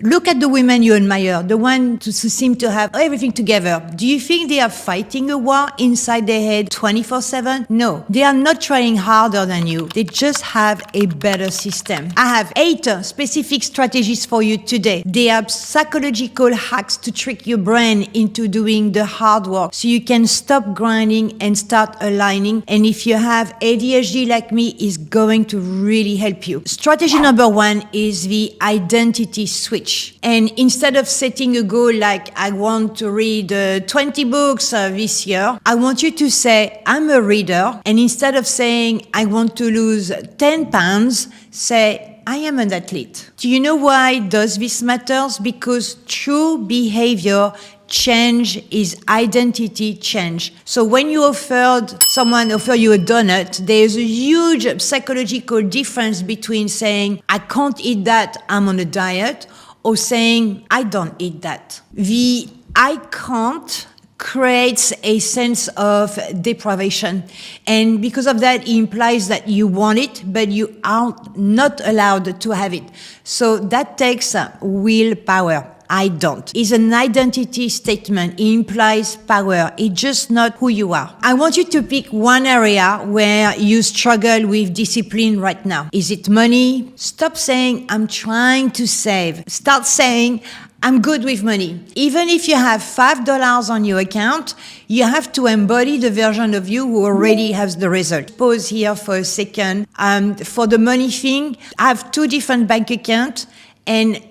Look at the women you admire, the ones who seem to have everything together. Do you think they are fighting a war inside their head 24/7? No, they are not trying harder than you. They just have a better system. I have 8 specific strategies for you today. They are psychological hacks to trick your brain into doing the hard work so you can stop grinding and start aligning. And if you have ADHD like me, it's going to really help you. Strategy number 1 is the identity switch. And instead of setting a goal like I want to read 20 books this year, I want you to say I'm a reader. And instead of saying I want to lose 10 pounds, say I am an athlete. Do you know why does this matters? Because true behavior change is identity change. So when someone offer you a donut, there's a huge psychological difference between saying, I can't eat that, I'm on a diet, or saying, I don't eat that. The I can't creates a sense of deprivation. And because of that, it implies that you want it, but you are not allowed to have it. So that takes willpower. I don't. It's an identity statement. It implies power. It's just not who you are. I want you to pick one area where you struggle with discipline right now. Is it money? Stop saying, I'm trying to save. Start saying, I'm good with money. Even if you have $5 on your account, you have to embody the version of you who already has the result. Pause here for a second. For the money thing, I have 2 different bank accounts, and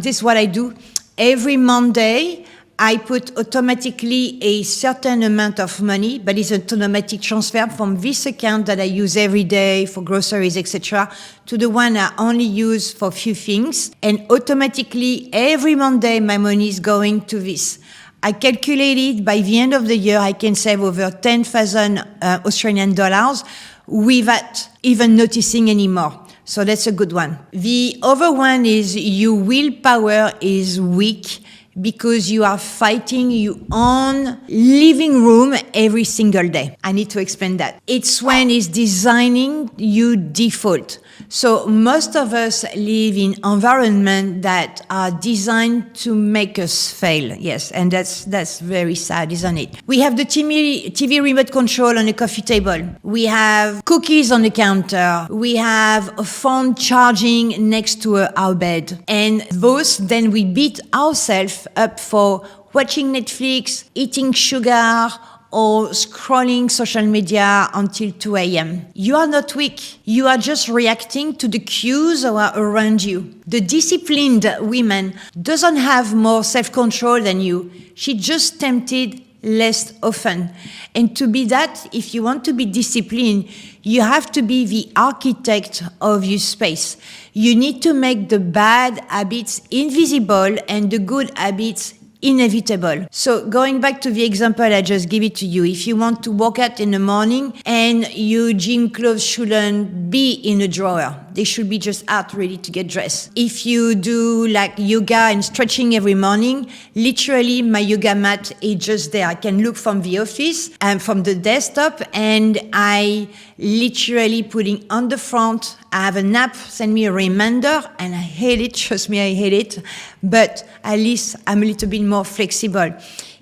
this is what I do. Every Monday, I put automatically a certain amount of money, but it's an automatic transfer from this account that I use every day for groceries, etc., to the one I only use for a few things. And automatically, every Monday, my money is going to this. I calculated by the end of the year, I can save over 10,000 Australian dollars without even noticing anymore. So that's a good one. The other one is your willpower is weak because you are fighting your own living room every single day. I need to explain that. It's when it's designing your default. So most of us live in environments that are designed to make us fail. Yes, and that's very sad, isn't it? We have the TV remote control on the coffee table. We have cookies on the counter. We have a phone charging next to our bed. And then we beat ourselves up for watching Netflix, eating sugar, or scrolling social media until 2 a.m. You are not weak. You are just reacting to the cues around you. The disciplined woman doesn't have more self-control than you. She just tempted less often. And to be that, if you want to be disciplined, you have to be the architect of your space. You need to make the bad habits invisible and the good habits inevitable. So going back to the example I just gave it to you, if you want to work out in the morning and your gym clothes shouldn't be in a drawer, they should be just out ready to get dressed. If you do like yoga and stretching every morning, literally my yoga mat is just there. I can look from the office and from the desktop, and I literally putting on the front. I have an app, send me a reminder, and I hate it. Trust me, I hate it. But at least I'm a little bit more flexible.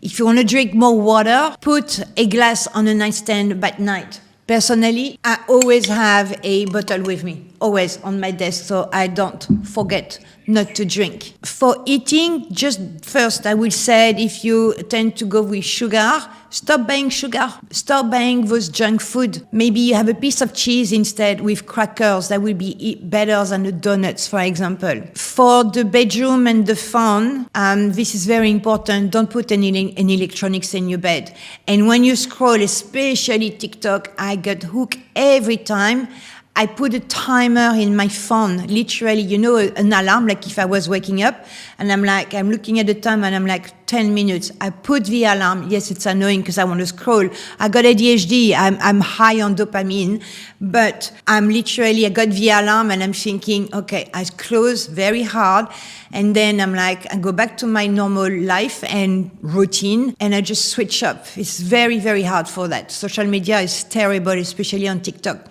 If you want to drink more water, put a glass on a nightstand at night. Personally, I always have a bottle with me, always on my desk, so I don't forget not to drink. For eating, just first, I will say if you tend to go with sugar, stop buying sugar. Stop buying those junk food. Maybe you have a piece of cheese instead with crackers. That will be better than the donuts, for example. For the bedroom and the phone, this is very important. Don't put any electronics in your bed. And when you scroll, especially TikTok, I get hooked every time. I put a timer in my phone, literally, an alarm, like if I was waking up, and I'm looking at the time, and I'm like, 10 minutes. I put the alarm. Yes, it's annoying because I want to scroll. I got ADHD. I'm high on dopamine, but I got the alarm, and I'm thinking, okay, I close very hard, and then I go back to my normal life and routine, and I just switch up. It's very, very hard for that. Social media is terrible, especially on TikTok.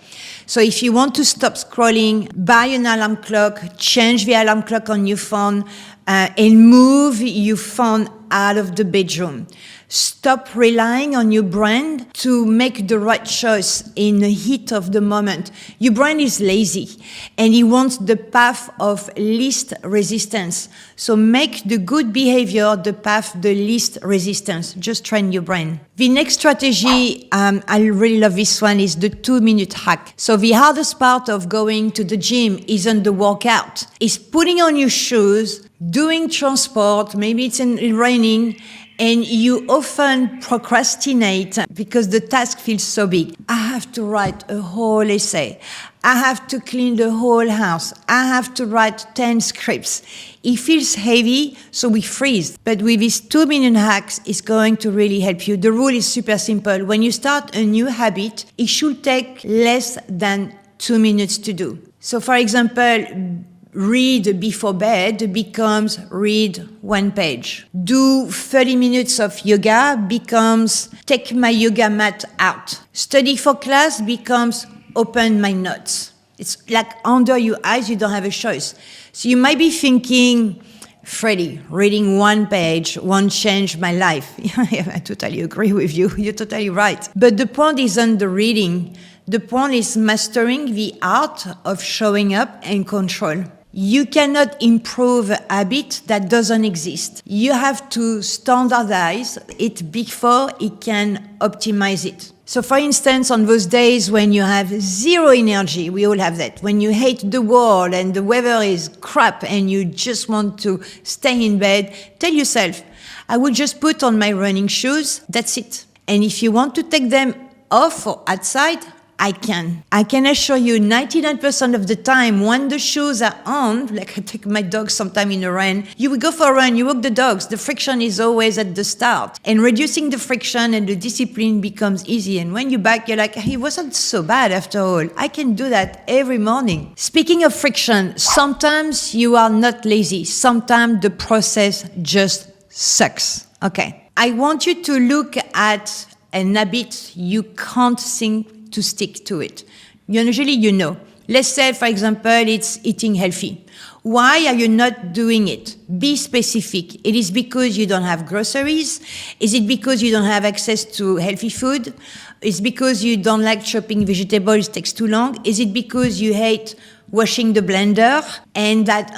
So if you you want to stop scrolling, buy an alarm clock, change the alarm clock on your phone, and move your phone out of the bedroom. Stop relying on your brain to make the right choice in the heat of the moment. Your brain is lazy and it wants the path of least resistance. So make the good behavior the path the least resistance. Just train your brain. The next strategy, I really love this one, is the 2-minute hack. So the hardest part of going to the gym isn't the workout. It's putting on your shoes, doing transport, maybe it's raining, and you often procrastinate because the task feels so big. I have to write a whole essay. I have to clean the whole house. I have to write 10 scripts. It feels heavy, so we freeze. But with these 2-minute hacks, it's going to really help you. The rule is super simple. When you start a new habit, it should take less than 2 minutes to do. So for example, read before bed becomes read 1 page. Do 30 minutes of yoga becomes take my yoga mat out. Study for class becomes open my notes. It's like under your eyes, you don't have a choice. So you might be thinking, Freddie, reading 1 page won't change my life. I totally agree with you. You're totally right. But the point isn't the reading. The point is mastering the art of showing up and control. You cannot improve a habit that doesn't exist. You have to standardize it before it can optimize it. So for instance, on those days when you have zero energy, we all have that, when you hate the world and the weather is crap and you just want to stay in bed, tell yourself, I will just put on my running shoes, that's it. And if you want to take them off or outside, I can assure you 99% of the time when the shoes are on, like I take my dog sometime in the rain, you will go for a run, you walk the dogs, the friction is always at the start. And reducing the friction and the discipline becomes easy. And when you're back, you're like, hey, it wasn't so bad after all. I can do that every morning. Speaking of friction, sometimes you are not lazy. Sometimes the process just sucks. Okay. I want you to look at an habit you can't seem to stick to it. Usually you know. Let's say, for example, it's eating healthy. Why are you not doing it? Be specific. It is because you don't have groceries? Is it because you don't have access to healthy food? Is it because you don't like chopping vegetables, it takes too long? Is it because you hate washing the blender? And that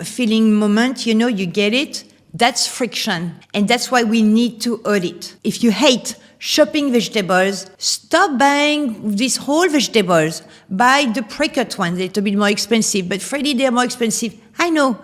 feeling moment, you get it? That's friction. And that's why we need to audit. If you hate shopping vegetables, stop buying these whole vegetables. Buy the pre-cut ones, they're a little bit more expensive. But Freddie, they're more expensive. I know,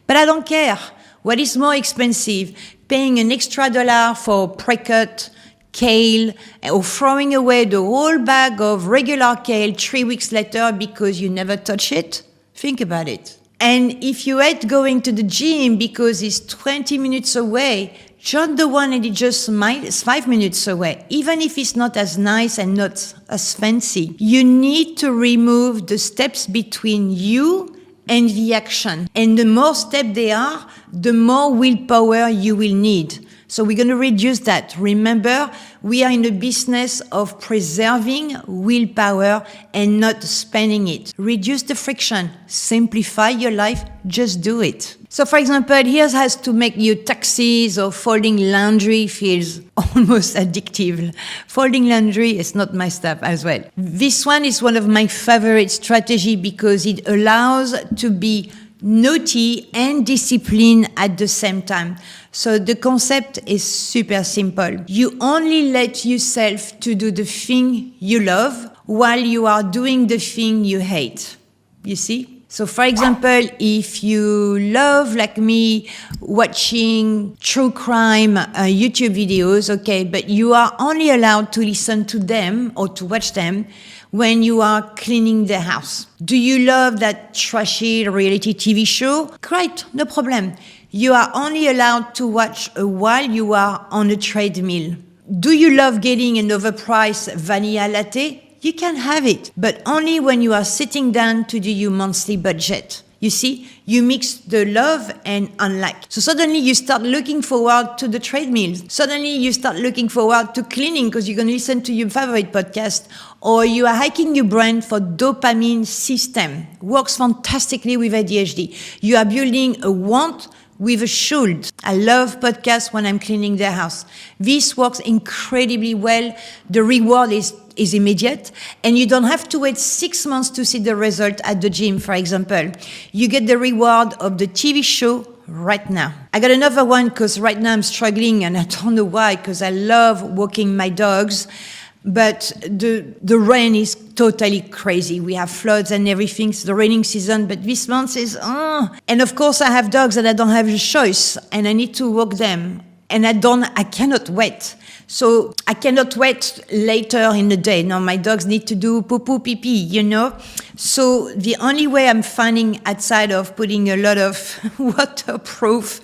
but I don't care. What is more expensive? Paying an extra $1 for pre-cut kale or throwing away the whole bag of regular kale 3 weeks later because you never touch it? Think about it. And if you hate going to the gym because it's 20 minutes away, join the one and it's just 5 minutes away. Even if it's not as nice and not as fancy, you need to remove the steps between you and the action. And the more steps there are, the more willpower you will need. So we're going to reduce that. Remember, we are in the business of preserving willpower and not spending it. Reduce the friction. Simplify your life. Just do it. So for example, here's how to make your taxis or folding laundry feels almost addictive. Folding laundry is not my stuff as well. This one is one of my favorite strategies because it allows to be naughty and disciplined at the same time. So the concept is super simple. You only let yourself to do the thing you love while you are doing the thing you hate. You see? So for example, if you love, like me, watching true crime YouTube videos, okay, but you are only allowed to listen to them or to watch them when you are cleaning the house. Do you love that trashy reality TV show? Great, no problem. You are only allowed to watch while you are on a treadmill. Do you love getting an overpriced vanilla latte? You can have it, but only when you are sitting down to do your monthly budget. You see, you mix the love and unlike. So suddenly you start looking forward to the treadmill. Suddenly you start looking forward to cleaning because you're going to listen to your favorite podcast, or you are hacking your brain for dopamine system. Works fantastically with ADHD. You are building a want with a should. I love podcasts when I'm cleaning the house. This works incredibly well. The reward is immediate, and you don't have to wait 6 months to see the result at the gym, for example. You get the reward of the TV show right now. I got another one because right now I'm struggling, and I don't know why, because I love walking my dogs. But the rain is totally crazy. We have floods and everything. It's the raining season, but this month is, And of course I have dogs and I don't have a choice, and I need to walk them. And I cannot wait. So I cannot wait later in the day. No, my dogs need to do poo-poo, pee-pee, So the only way I'm finding, outside of putting a lot of waterproof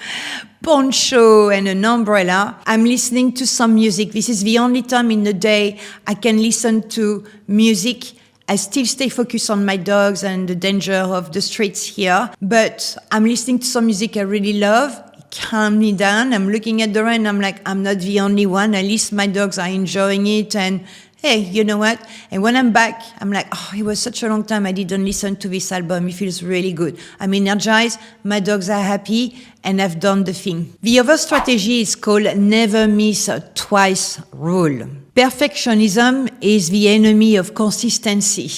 poncho and an umbrella, I'm listening to some music. This is the only time in the day I can listen to music. I still stay focused on my dogs and the danger of the streets here, but I'm listening to some music I really love. Calm me down. I'm looking at the rain. I'm like, I'm not the only one. At least my dogs are enjoying it. And hey, you know what? And when I'm back, I'm like, it was such a long time I didn't listen to this album. It feels really good. I'm energized. My dogs are happy, and I've done the thing. The other strategy is called never miss twice rule. Perfectionism is the enemy of consistency.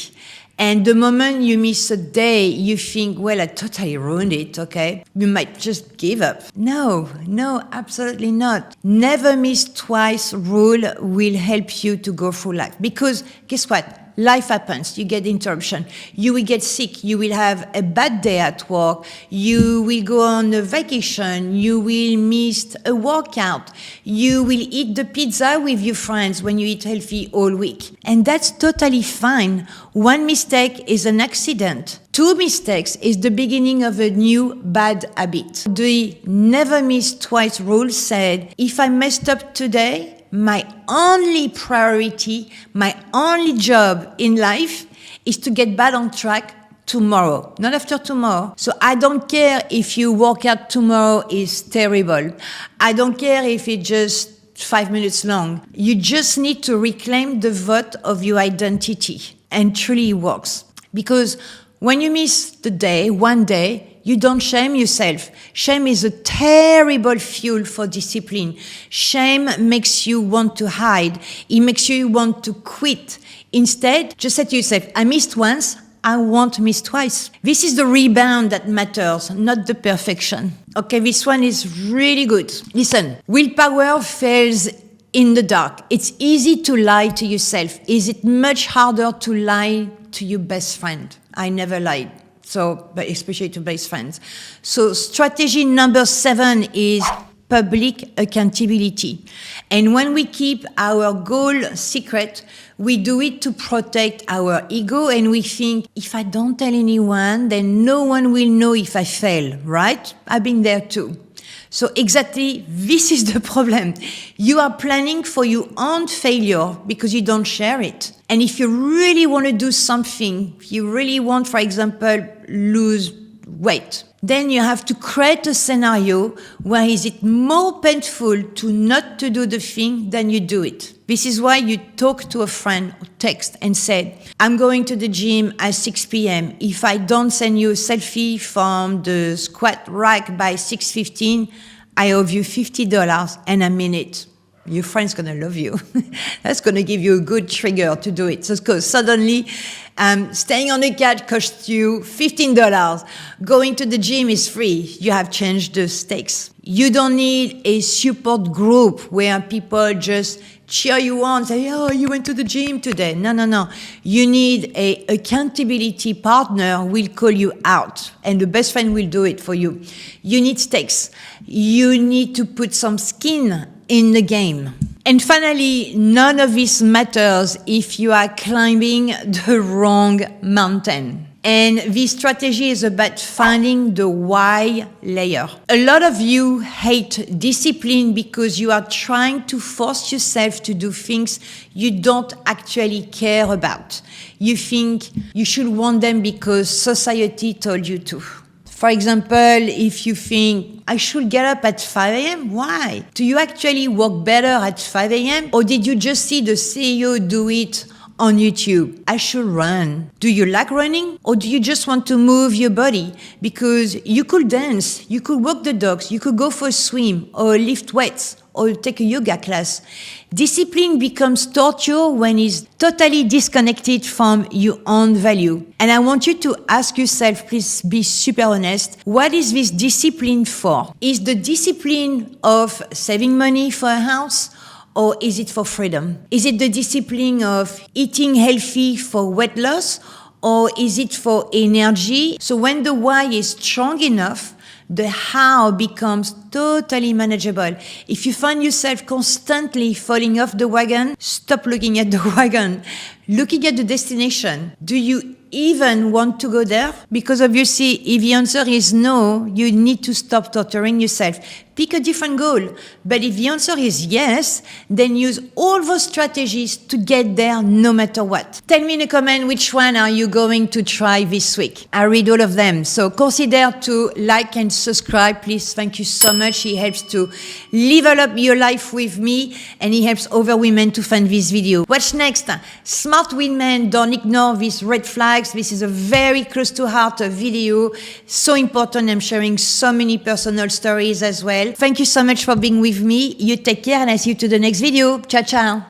And the moment you miss a day, you think, well, I totally ruined it, okay? You might just give up. No, absolutely not. Never miss twice rule will help you to go through life. Because guess what? Life happens. You get interruption. You will get sick. You will have a bad day at work. You will go on a vacation. You will miss a workout. You will eat the pizza with your friends when you eat healthy all week. And that's totally fine. One mistake is an accident. 2 mistakes is the beginning of a new bad habit. The never miss twice rule said, if I messed up today, my only priority, my only job in life is to get back on track tomorrow, not after tomorrow. So I don't care if your workout tomorrow is terrible. I don't care if it's just 5 minutes long. You just need to reclaim the vote of your identity, and truly it works. Because when you miss the day, one day, you don't shame yourself. Shame is a terrible fuel for discipline. Shame makes you want to hide. It makes you want to quit. Instead, just say to yourself, I missed once, I won't miss twice. This is the rebound that matters, not the perfection. Okay, this one is really good. Listen, willpower fails in the dark. It's easy to lie to yourself. Is it much harder to lie to your best friend? I never lied. But especially to best friends. So strategy number 7 is public accountability. And when we keep our goal secret, we do it to protect our ego, and we think, if I don't tell anyone, then no one will know if I fail, right? I've been there too. So exactly, this is the problem. You are planning for your own failure because you don't share it. And if you really want to do something, if you really want, for example, lose weight, then you have to create a scenario where is it more painful to not to do the thing than you do it. This is why you talk to a friend or text and say, I'm going to the gym at 6 p.m. If I don't send you a selfie from the squat rack by 6:15, I owe you $50, and I mean it. Your friend's going to love you. That's going to give you a good trigger to do it. So because suddenly, staying on the couch costs you $15. Going to the gym is free. You have changed the stakes. You don't need a support group where people just cheer you on, say, oh, you went to the gym today. No. You need a accountability partner who will call you out, and the best friend will do it for you. You need stakes. You need to put some skin in the game. And finally, none of this matters if you are climbing the wrong mountain. And this strategy is about finding the why layer. A lot of you hate discipline because you are trying to force yourself to do things you don't actually care about. You think you should want them because society told you to. For example, if you think, I should get up at 5 a.m., why? Do you actually work better at 5 a.m.? Or did you just see the CEO do it on YouTube? I should run. Do you like running? Or do you just want to move your body? Because you could dance, you could walk the dogs, you could go for a swim or lift weights or take a yoga class. Discipline becomes torture when it's totally disconnected from your own value. And I want you to ask yourself, please be super honest, what is this discipline for? Is the discipline of saving money for a house? Or is it for freedom? Is it the discipline of eating healthy for weight loss? Or is it for energy? So when the why is strong enough, the how becomes totally manageable. If you find yourself constantly falling off the wagon, stop looking at the wagon. Looking at the destination. Do you even want to go there? Because obviously, if the answer is no, you need to stop torturing yourself. Pick a different goal. But if the answer is yes, then use all those strategies to get there no matter what. Tell me in a comment which one are you going to try this week. I read all of them. So consider to like and subscribe, please. Thank you so much. It helps to level up your life with me and it helps other women to find this video. What's next? Smart women, don't ignore these red flags. This is a very close to heart video. So important. I'm sharing so many personal stories as well. Thank you so much for being with me. You take care and I see you to the next video. Ciao, ciao.